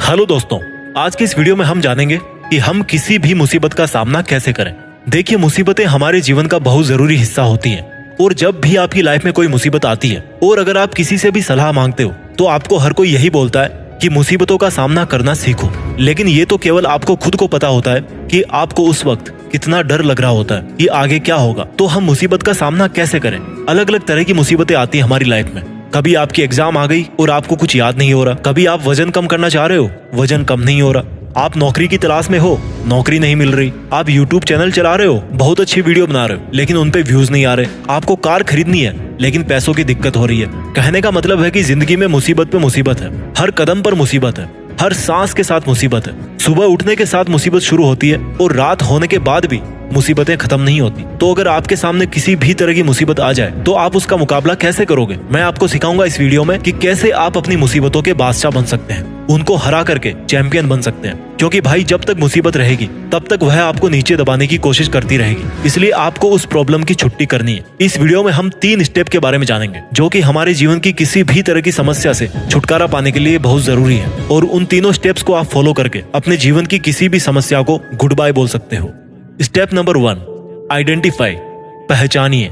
Hello दोस्तों, आज की इस वीडियो में हम जानेंगे कि हम किसी भी मुसीबत का सामना कैसे करें। देखिए, मुसीबतें हमारे जीवन का बहुत जरूरी हिस्सा होती हैं और जब भी आपकी लाइफ में कोई मुसीबत आती है और अगर आप किसी से भी सलाह मांगते हो तो आपको हर कोई यही बोलता है कि मुसीबतों का सामना करना सीखो। लेकिन ये तो केवल आपको खुद को पता होता है कि आपको उस वक्त कितना डर लग रहा होता है कि आगे क्या होगा। तो हम मुसीबत का सामना कैसे करें? अलग अलग तरह की मुसीबतें आती है हमारी लाइफ में। कभी आपकी एग्जाम आ गई और आपको कुछ याद नहीं हो रहा। कभी आप वजन कम करना चाह रहे हो, वजन कम नहीं हो रहा। आप नौकरी की तलाश में हो, नौकरी नहीं मिल रही। आप YouTube चैनल चला रहे हो, बहुत अच्छी वीडियो बना रहे हो, लेकिन उन पे व्यूज नहीं आ रहे। आपको कार खरीदनी है लेकिन पैसों की दिक्कत हो रही है। कहने का मतलब है कि जिंदगी में मुसीबत पे मुसीबत है, हर कदम पर मुसीबत है, हर सांस के साथ मुसीबत है। सुबह उठने के साथ मुसीबत शुरू होती है और रात होने के बाद भी मुसीबतें खत्म नहीं होती। तो अगर आपके सामने किसी भी तरह की मुसीबत आ जाए तो आप उसका मुकाबला कैसे करोगे? मैं आपको सिखाऊंगा इस वीडियो में कि कैसे आप अपनी मुसीबतों के बादशाह बन सकते हैं, उनको हरा करके चैंपियन बन सकते हैं। क्योंकि भाई, जब तक मुसीबत रहेगी तब तक वह आपको नीचे दबाने की कोशिश करती रहेगी, इसलिए आपको उस प्रॉब्लम की छुट्टी करनी है। इस वीडियो में हम 3 स्टेप के बारे में जानेंगे जो कि हमारे जीवन की किसी भी तरह की समस्या से छुटकारा पाने के लिए बहुत जरूरी है। और उन तीनों स्टेप्स को आप फॉलो करके अपने जीवन की किसी भी समस्या को गुड बाय बोल सकते हो। स्टेप नंबर 1, आइडेंटिफाई, पहचानिए।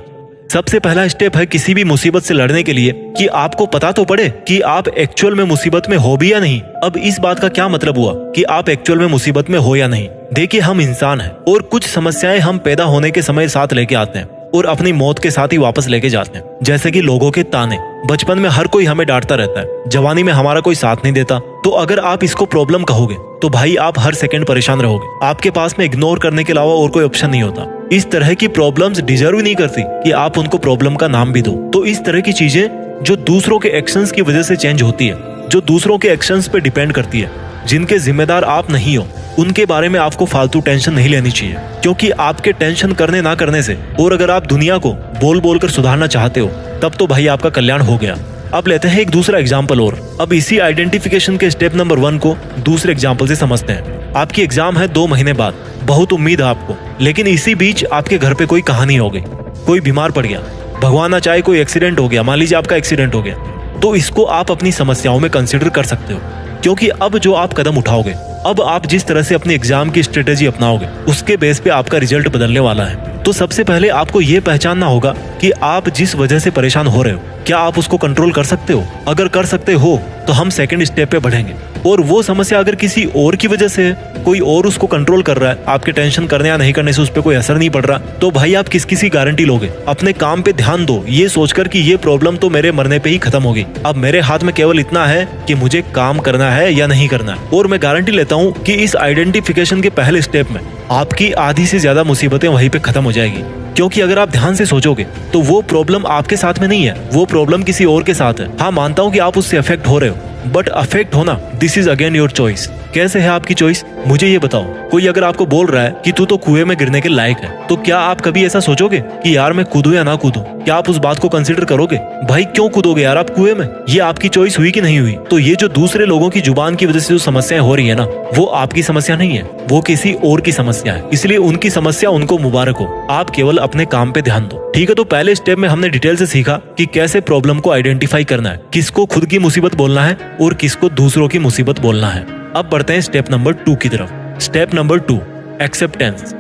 सबसे पहला स्टेप है किसी भी मुसीबत से लड़ने के लिए कि आपको पता तो पड़े कि आप एक्चुअल में मुसीबत में हो भी या नहीं। अब इस बात का क्या मतलब हुआ कि आप एक्चुअल में मुसीबत में हो या नहीं? देखिए, हम इंसान हैं और कुछ समस्याएं हम पैदा होने के समय साथ लेके आते हैं और अपनी मौत के साथ ही वापस लेके जाते हैं। जैसे कि लोगों के ताने। बचपन में हर कोई हमें डांटता रहता है, जवानी में हमारा कोई साथ नहीं देता। तो अगर आप इसको प्रॉब्लम कहोगे तो भाई आप हर सेकंड परेशान रहोगे। आपके पास में इग्नोर करने के अलावा और कोई ऑप्शन नहीं होता। इस तरह की प्रॉब्लम्स डिजर्व नहीं करती कि आप उनको प्रॉब्लम का नाम भी दो। तो इस तरह की चीजें जो दूसरों के एक्शंस की वजह से चेंज होती है, जो दूसरों के एक्शंस पे डिपेंड करती है, जिनके जिम्मेदार आप नहीं हो, उनके बारे में आपको फालतू टेंशन नहीं लेनी चाहिए। क्योंकि आपके टेंशन करने ना करने से, और अगर आप दुनिया को बोल बोल कर सुधारना चाहते हो, तब तो भाई आपका कल्याण हो गया। अब लेते हैं एक दूसरा एग्जाम्पल और। अब इसी आइडेंटिफिकेशन के स्टेप नंबर 1 को दूसरे एग्जाम्पल से समझते हैं। आपकी एग्जाम है 2 महीने बाद, बहुत उम्मीद है आपको, लेकिन इसी बीच आपके घर पे कोई कहानी हो गई, कोई बीमार पड़ गया, भगवान ना चाहे कोई एक्सीडेंट हो गया। मान लीजिए आपका एक्सीडेंट हो गया, तो इसको आप अपनी समस्याओं में कंसिडर कर सकते हो। क्योंकि अब जो आप कदम उठाओगे, अब आप जिस तरह से अपनी एग्जाम की स्ट्रेटेजी अपनाओगे, उसके बेस पे आपका रिजल्ट बदलने वाला है। तो सबसे पहले आपको ये पहचानना होगा कि आप जिस वजह से परेशान हो रहे हो, क्या आप उसको कंट्रोल कर सकते हो? अगर कर सकते हो तो हम सेकंड स्टेप पे बढ़ेंगे। और वो समस्या अगर किसी और की वजह से है, कोई और उसको कंट्रोल कर रहा है, आपके टेंशन करने या नहीं करने से उस पर कोई असर नहीं पड़ रहा, तो भाई आप किसी गारंटी लोगे? अपने काम पे ध्यान दो, ये सोचकर कि ये प्रॉब्लम तो मेरे मरने पे ही खत्म होगी। अब मेरे हाथ में केवल इतना है कि मुझे काम करना है या नहीं करना है। और मैं गारंटी लेता हूँ कि इस आइडेंटिफिकेशन के पहले स्टेप में आपकी आधी से ज्यादा मुसीबतें वहीं पे खत्म हो जाएगी। क्योंकि अगर आप ध्यान से सोचोगे तो वो प्रॉब्लम आपके साथ में नहीं है, वो प्रॉब्लम किसी और के साथ है। हाँ, मानता हूँ कि आप उससे अफेक्ट हो रहे हो, बट अफेक्ट होना, this is again your choice. कैसे है आपकी चॉइस? मुझे ये बताओ, कोई अगर आपको बोल रहा है कि तू तो कुएं में गिरने के लायक है, तो क्या आप कभी ऐसा सोचोगे कि यार मैं कूदूं या ना कूदूं? क्या आप उस बात को कंसिडर करोगे? भाई क्यों कूदोगे यार आप कुएं में? ये आपकी चॉइस हुई कि नहीं हुई? तो ये जो दूसरे लोगों की जुबान की वजह से जो समस्याएं हो रही है ना, वो आपकी समस्या नहीं है, वो किसी और की समस्या है। इसलिए उनकी समस्या उनको मुबारक हो, आप केवल अपने काम पे ध्यान दो। ठीक है, तो पहले स्टेप में हमने डिटेल से सीखा कि कैसे प्रॉब्लम को आइडेंटिफाई करना है, किसको खुद की मुसीबत बोलना है और किसको दूसरों की मुसीबत बोलना है। अब बढ़ते हैं स्टेप नंबर 2 की तरफ। स्टेप नंबर 2, एक्सेप्टेंस,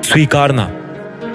स्वीकारना।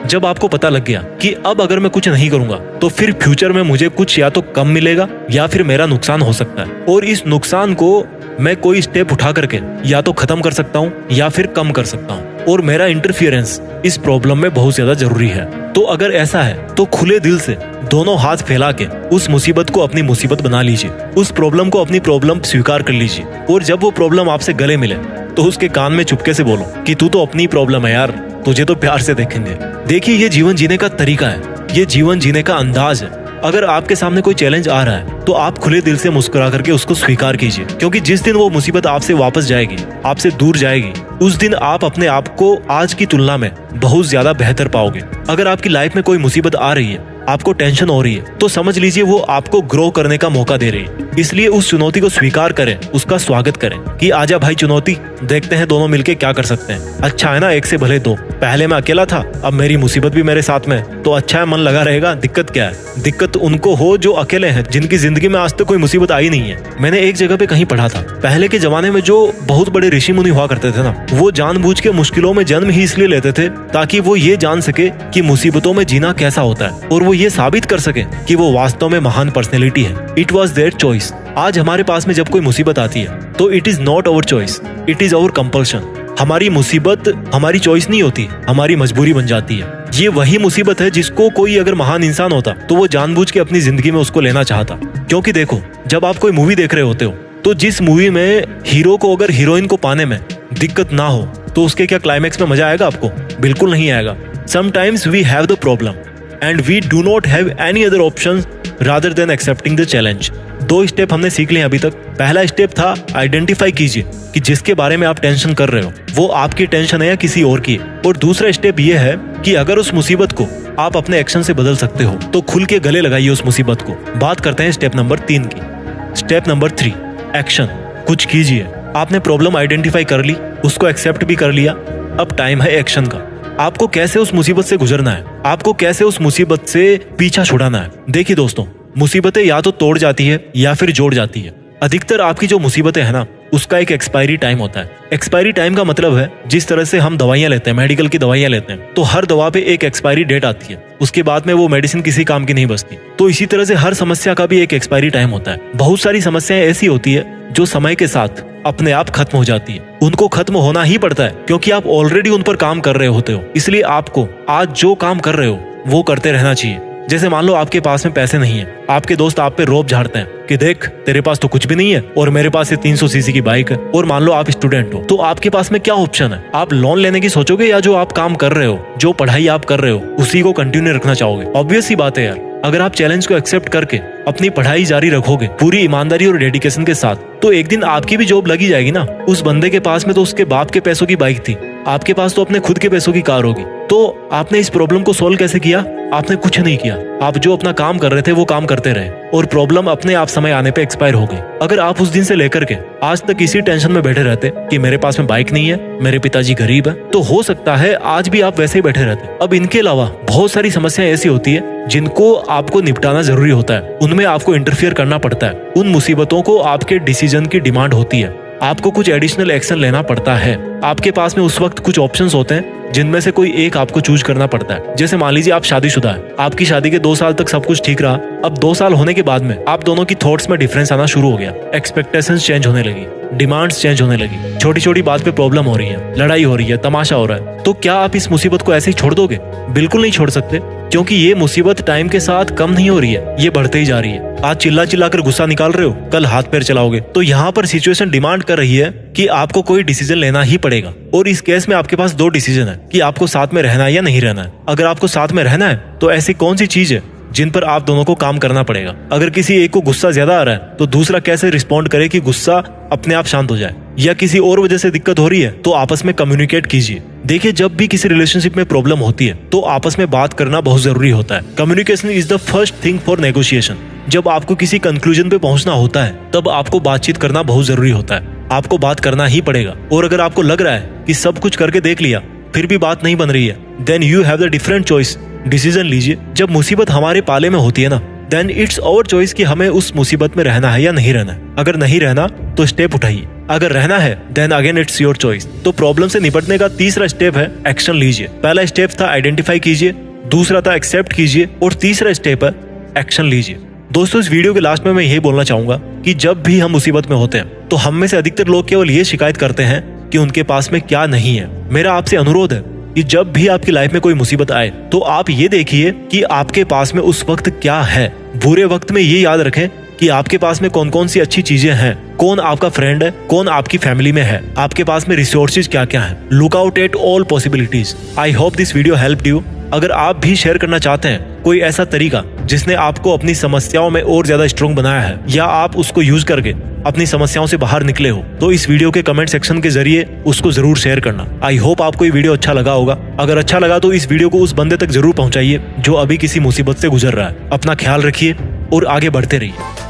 जब आपको पता लग गया कि अब अगर मैं कुछ नहीं करूंगा तो फिर फ्यूचर में मुझे कुछ या तो कम मिलेगा या फिर मेरा नुकसान हो सकता है, और इस नुकसान को मैं कोई स्टेप उठा करके या तो खत्म कर सकता हूँ या फिर कम कर सकता हूँ, और मेरा इंटरफियरेंस इस प्रॉब्लम में बहुत ज्यादा जरूरी है। तो अगर ऐसा है तो खुले दिल से दोनों हाथ फैला के उस मुसीबत को अपनी मुसीबत बना लीजिए, उस प्रॉब्लम को अपनी प्रॉब्लम स्वीकार कर लीजिए। और जब वो प्रॉब्लम आपसे गले मिले तो उसके कान में चुपके से बोलो कि तू तो अपनी प्रॉब्लम है यार, तुझे तो प्यार से देखेंगे। देखिए, ये जीवन जीने का तरीका है, ये जीवन जीने का अंदाज है। अगर आपके सामने कोई चैलेंज आ रहा है तो आप खुले दिल से मुस्कुरा करके उसको स्वीकार कीजिए। क्योंकि जिस दिन वो मुसीबत आपसे वापस जाएगी, आपसे दूर जाएगी, उस दिन आप अपने आप को आज की तुलना में बहुत ज्यादा बेहतर पाओगे। अगर आपकी लाइफ में कोई मुसीबत आ रही है आपको टेंशन हो रही है, तो समझ लीजिए वो आपको ग्रो करने का मौका दे रही है। इसलिए उस चुनौती को स्वीकार करें, उसका स्वागत करें कि आजा भाई चुनौती, देखते हैं दोनों मिलके क्या कर सकते हैं। अच्छा है ना, एक से भले दो। पहले मैं अकेला था, अब मेरी मुसीबत भी मेरे साथ में, तो अच्छा है, मन लगा रहेगा। दिक्कत क्या है? दिक्कत उनको हो जो अकेले हैं, जिनकी जिंदगी में आज तक कोई मुसीबत आई नहीं है। मैंने एक जगह पे कहीं पढ़ा था, पहले के जमाने में जो बहुत बड़े ऋषि मुनि हुआ करते थे ना, वो जानबूझ के मुश्किलों में जन्म ही इसलिए लेते थे ताकि वो ये जान सके कि मुसीबतों में जीना कैसा होता है, और वो ये साबित कर सके कि वो वास्तव में महान पर्सनैलिटी है। It was their choice. आज हमारे पास में जब कोई मुसीबत आती है तो it is not our choice, it is our compulsion. हमारी मुसीबत हमारी चॉइस नहीं होती, हमारी मजबूरी बन जाती है। ये वही मुसीबत है जिसको कोई अगर महान इंसान होता तो वो जानबूझ के अपनी जिंदगी में उसको लेना चाहता। क्योंकि देखो, जब आप कोई मूवी देख रहे होते हो तो जिस मूवी में हीरो को अगर हीरोइन को पाने में दिक्कत ना हो तो उसके क्या क्लाइमैक्स में मजा आएगा आपको? बिल्कुल नहीं आएगा। Sometimes we have the problem and we do not have any other option rather than accepting the challenge. 2 step हमने सीख लिए अभी तक। पहला स्टेप था आइडेंटिफाई कीजिए कि जिसके बारे में आप टेंशन कर रहे हो वो आपकी टेंशन है या किसी और की। और दूसरा स्टेप ये है कि अगर उस मुसीबत को आप अपने एक्शन से बदल सकते हो तो खुल के गले लगाइए उस मुसीबत को। बात करते हैं स्टेप नंबर 3 की। Step number 3, action. कुछ कीजिए। आपने प्रॉब्लम आइडेंटिफाई कर ली, उसको एक्सेप्ट भी कर लिया, अब टाइम है एक्शन का। आपको कैसे उस मुसीबत से गुजरना है, आपको कैसे उस मुसीबत से पीछा छुड़ाना है। देखिए दोस्तों, मुसीबतें या तो तोड़ जाती है या फिर जोड़ जाती है। अधिकतर आपकी जो मुसीबतें है ना, उसका एक एक्सपायरी टाइम होता है। एक्सपायरी टाइम का मतलब है जिस तरह से हम दवाइयां लेते हैं, मेडिकल की दवाइयां लेते हैं, तो हर दवा पे एक एक्सपायरी डेट आती है, उसके बाद में वो मेडिसिन किसी काम की नहीं बचती। तो इसी तरह से हर समस्या का भी एक एक्सपायरी टाइम होता है। बहुत सारी समस्याएं ऐसी होती है जो समय के साथ अपने आप खत्म हो जाती है। उनको खत्म होना ही पड़ता है क्योंकि आप ऑलरेडी उन पर काम कर रहे होते हो। इसलिए आपको आज जो काम कर रहे हो वो करते रहना चाहिए। जैसे मान लो आपके पास में पैसे नहीं है, आपके दोस्त आप पे रोब झाड़ते हैं कि देख तेरे पास तो कुछ भी नहीं है और मेरे पास ये 300 सीसी की बाइक है। और मान लो आप स्टूडेंट हो, तो आपके पास में क्या ऑप्शन है? आप लोन लेने की सोचोगे या जो आप काम कर रहे हो, जो पढ़ाई आप कर रहे हो, उसी को कंटिन्यू रखना चाहोगे? ऑब्वियस सी बात है यार। अगर आप चैलेंज को एक्सेप्ट करके अपनी पढ़ाई जारी रखोगे पूरी ईमानदारी और डेडिकेशन के साथ, तो एक दिन आपकी भी जॉब लगी जाएगी ना। उस बंदे के पास में तो उसके बाप के पैसों की बाइक थी, आपके पास तो अपने खुद के पैसों की कार होगी। तो आपने इस प्रॉब्लम को सोल्व कैसे किया? आपने कुछ नहीं किया। आप जो अपना काम कर रहे थे वो काम करते रहे और प्रॉब्लम अपने आप समय आने पे एक्सपायर हो गई। अगर आप उस दिन से लेकर के आज तक इसी टेंशन में बैठे रहते कि मेरे पास में बाइक नहीं है, मेरे पिताजी गरीब है, तो हो सकता है आज भी आप वैसे ही बैठे रहते। अब इनके अलावा बहुत सारी समस्याएं ऐसी होती है जिनको आपको निपटाना जरूरी होता है, उनमें आपको इंटरफियर करना पड़ता है। उन मुसीबतों को आपके डिसीजन की डिमांड होती है, आपको कुछ एडिशनल एक्शन लेना पड़ता है। आपके पास में उस वक्त कुछ ऑप्शंस होते हैं जिनमें से कोई एक आपको चूज करना पड़ता है। जैसे मान लीजिए आप शादीशुदा है, आपकी शादी के 2 साल तक सब कुछ ठीक रहा। अब 2 साल होने के बाद में आप दोनों की थॉट्स में डिफरेंस आना शुरू हो गया, एक्सपेक्टेशंस चेंज होने लगी, डिमांड्स चेंज होने लगी, छोटी छोटी बात पे प्रॉब्लम हो रही है, लड़ाई हो रही है, तमाशा हो रहा है। तो क्या आप इस मुसीबत को ऐसे ही छोड़ दोगे? बिल्कुल नहीं छोड़ सकते, क्योंकि ये मुसीबत टाइम के साथ कम नहीं हो रही है, ये बढ़ते ही जा रही है। आज चिल्ला चिल्ला कर गुस्सा निकाल रहे हो, कल हाथ पैर चलाओगे। तो यहाँ पर सिचुएशन डिमांड कर रही है कि आपको कोई डिसीजन लेना ही पड़ेगा। और इस केस में आपके पास 2 डिसीजन है कि आपको साथ में रहना है या नहीं रहना है। अगर आपको साथ में रहना है तो ऐसी कौन सी चीज है जिन पर आप दोनों को काम करना पड़ेगा। अगर किसी एक को गुस्सा ज्यादा आ रहा है तो दूसरा कैसे रिस्पॉन्ड करे कि गुस्सा अपने आप शांत हो जाए, या किसी और वजह से दिक्कत हो रही है तो आपस में कम्युनिकेट कीजिए। देखिए, जब भी किसी रिलेशनशिप में प्रॉब्लम होती है तो आपस में बात करना बहुत जरूरी होता है। Communication is the first thing for negotiation. जब आपको किसी कंक्लूजन पे पहुंचना होता है तब आपको बातचीत करना बहुत जरूरी होता है। आपको बात करना ही पड़ेगा। और अगर आपको लग रहा है कि सब कुछ करके देख लिया फिर भी बात नहीं बन रही है, then you have the different choice. Decision लीजिए। जब मुसीबत हमारे पाले में होती है ना, देन इट्स आवर चॉइस कि हमें उस मुसीबत में रहना है या नहीं रहना है। अगर नहीं रहना तो स्टेप उठाइए, अगर रहना है then again it's your choice. तो प्रॉब्लम से निपटने का तीसरा स्टेप है एक्शन लीजिए। पहला स्टेप था आइडेंटिफाई कीजिए, दूसरा था एक्सेप्ट कीजिए और तीसरा स्टेप है एक्शन लीजिए। दोस्तों, इस वीडियो के लास्ट में मैं यही बोलना चाहूंगा कि जब भी हम मुसीबत में होते हैं तो हम में से अधिकतर लोग केवल ये शिकायत करते हैं कि उनके पास में क्या नहीं है। मेरा आपसे अनुरोध है कि जब भी आपकी लाइफ में कोई मुसीबत आए तो आप ये देखिए कि आपके पास में उस वक्त क्या है। बुरे वक्त में ये याद रखें कि आपके पास में कौन कौन सी अच्छी चीजें हैं, कौन आपका फ्रेंड है, कौन आपकी फैमिली में है, आपके पास में रिसोर्सेज क्या क्या है। Look out at all possibilities. I hope this video helped you. अगर आप भी शेयर करना चाहते हैं कोई ऐसा तरीका जिसने आपको अपनी समस्याओं में और ज्यादा स्ट्रॉन्ग बनाया है, या आप उसको यूज करके अपनी समस्याओं से बाहर निकले हो, तो इस वीडियो के कमेंट सेक्शन के जरिए उसको जरूर शेयर करना। आई होप आपको ये वीडियो अच्छा लगा होगा। अगर अच्छा लगा तो इस वीडियो को उस बंदे तक जरूर पहुंचाइए जो अभी किसी मुसीबत से गुजर रहा है। अपना ख्याल रखिए और आगे बढ़ते रहिए।